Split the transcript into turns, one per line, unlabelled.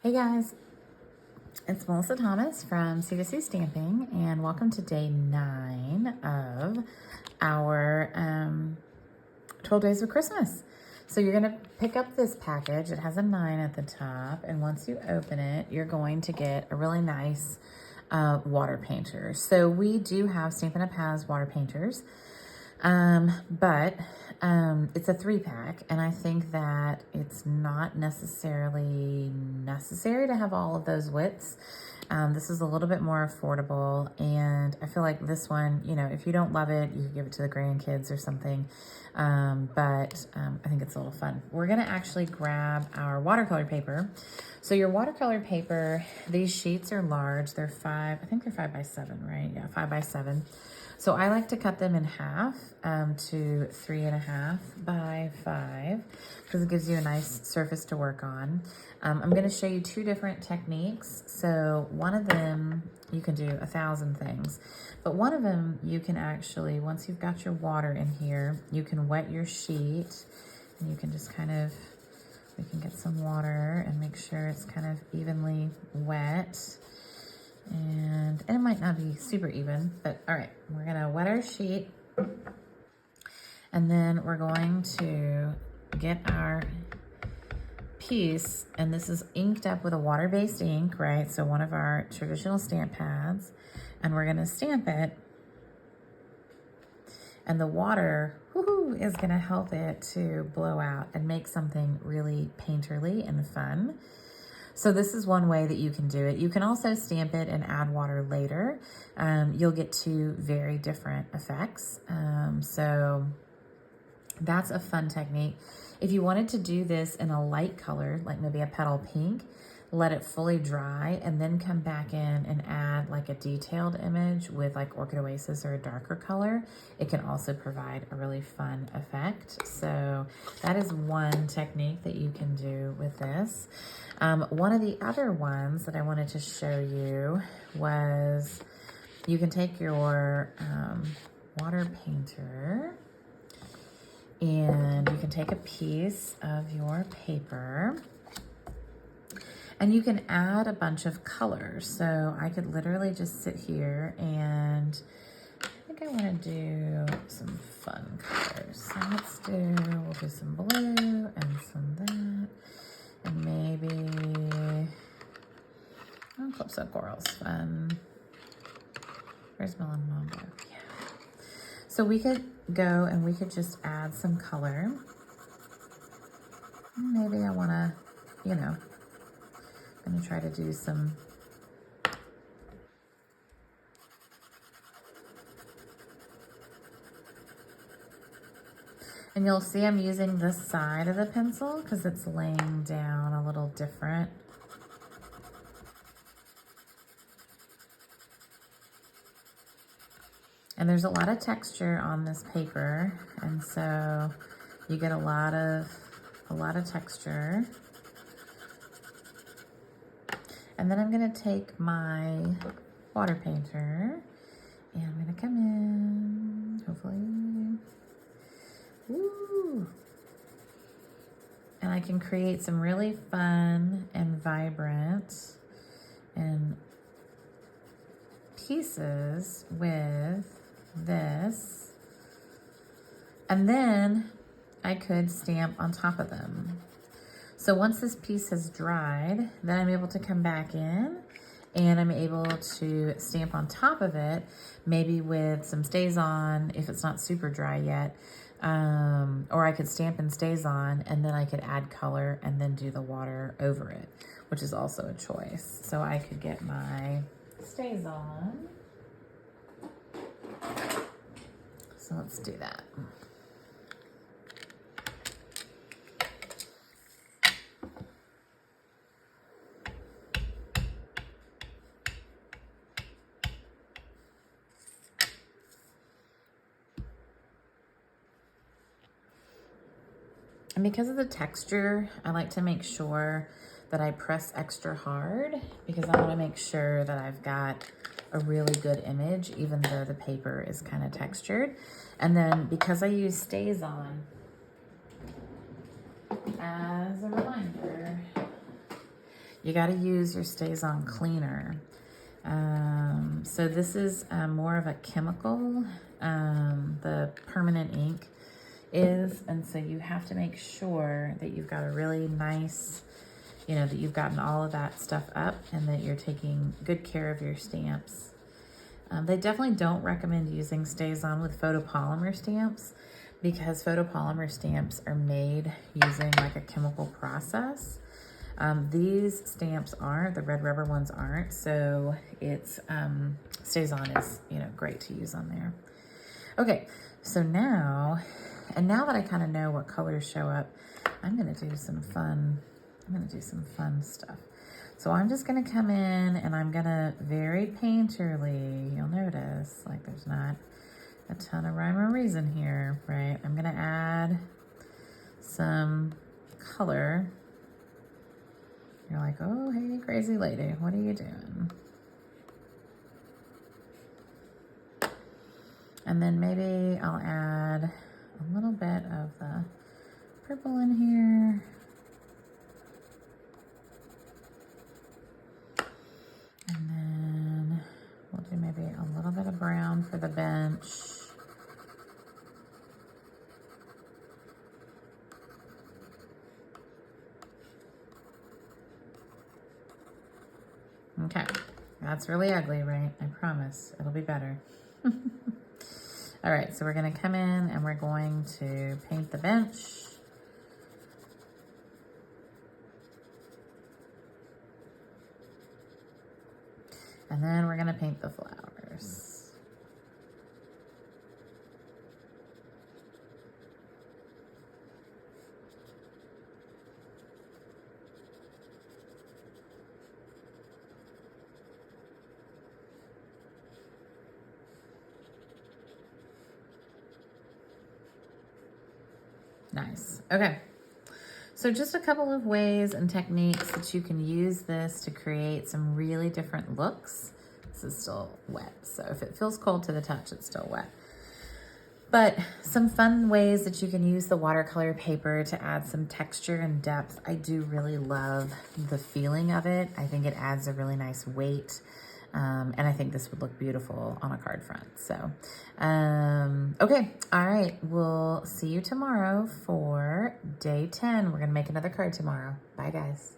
Hey guys, it's Melissa Thomas from C2C Stamping, and welcome to day 9 of our 12 Days of Christmas. So you're going to pick up this package. It has a 9 at the top, and once you open it, you're going to get a really nice water painter. So we do have Stampin' Up! Has water painters, but it's a 3-pack, and I think that it's not necessarily necessary to have all of those widths. This is a little bit more affordable, and I feel like this one, you know, if you don't love it, you can give it to the grandkids or something, but I think it's a little fun. We're gonna actually grab our watercolor paper. So your watercolor paper, these sheets are large. They're 5, I think they're 5 by 7, right? Yeah, 5 by 7. So I like to cut them in half to 3.5 by 5 because it gives you a nice surface to work on. I'm going to show you 2 different techniques. So one of them, you can do 1,000 things, but one of them you can actually, once you've got your water in here, you can wet your sheet, and you can just kind of, we can get some water and make sure it's kind of evenly wet. And it might not be super even, but all right, we're gonna wet our sheet, and then we're going to get our piece, and this is inked up with a water-based ink, right? So one of our traditional stamp pads, and we're gonna stamp it, and the water, woohoo, is gonna help it to blow out and make something really painterly and fun. So this is one way that you can do it. You can also stamp it and add water later. You'll get 2 very different effects. So that's a fun technique. If you wanted to do this in a light color, like maybe a petal pink, let it fully dry and then come back in and add like a detailed image with like Orchid Oasis or a darker color. It can also provide a really fun effect. So that is one technique that you can do with this. One of the other ones that I wanted to show you was you can take your water painter and you can take a piece of your paper and you can add a bunch of colors. So I could literally just sit here and I think I want to do some fun colors. So we'll do some blue and some that. And maybe, oh, Calypso Coral's fun. Where's Melon Mambo? Yeah. So we could go and we could just add some color. Maybe I want to, you know, I'm going to try to do some and you'll see I'm using this side of the pencil because it's laying down a little different. And there's a lot of texture on this paper, and so you get a lot of texture. And then I'm gonna take my water painter and I'm gonna come in, hopefully. Woo. And I can create some really fun and vibrant and pieces with this. And then I could stamp on top of them. So once this piece has dried, then I'm able to come back in and I'm able to stamp on top of it, maybe with some Stays On if it's not super dry yet. Or I could stamp and Stays On, and then I could add color and then do the water over it, which is also a choice. So I could get my Stays On. So let's do that. And because of the texture, I like to make sure that I press extra hard because I want to make sure that I've got a really good image, even though the paper is kind of textured. And then because I use Stays On as a reminder, you got to use your StazOn cleaner. So this is more of a chemical, the permanent ink is, and so you have to make sure that you've got a really nice, you know, that you've gotten all of that stuff up and that you're taking good care of your stamps. They definitely don't recommend using StazOn with photopolymer stamps because photopolymer stamps are made using like a chemical process. These stamps aren't, the red rubber ones aren't, so it's, StazOn is, you know, great to use on there. Okay, so now that I kind of know what colors show up, I'm gonna do some fun stuff. So I'm just gonna come in and I'm gonna very painterly, you'll notice, like there's not a ton of rhyme or reason here, right? I'm gonna add some color. You're like, oh, hey, crazy lady, what are you doing? And then maybe I'll add a little bit of the purple in here. And then we'll do maybe a little bit of brown for the bench. Okay, that's really ugly, right? I promise it'll be better. All right, so we're gonna come in and we're going to paint the bench. And then we're gonna paint the flowers. Nice, okay. So just a couple of ways and techniques that you can use this to create some really different looks. This is still wet, so if it feels cold to the touch, it's still wet. But some fun ways that you can use the watercolor paper to add some texture and depth. I do really love the feeling of it. I think it adds a really nice weight. And I think this would look beautiful on a card front. So, okay. All right. We'll see you tomorrow for day 10. We're going to make another card tomorrow. Bye, guys.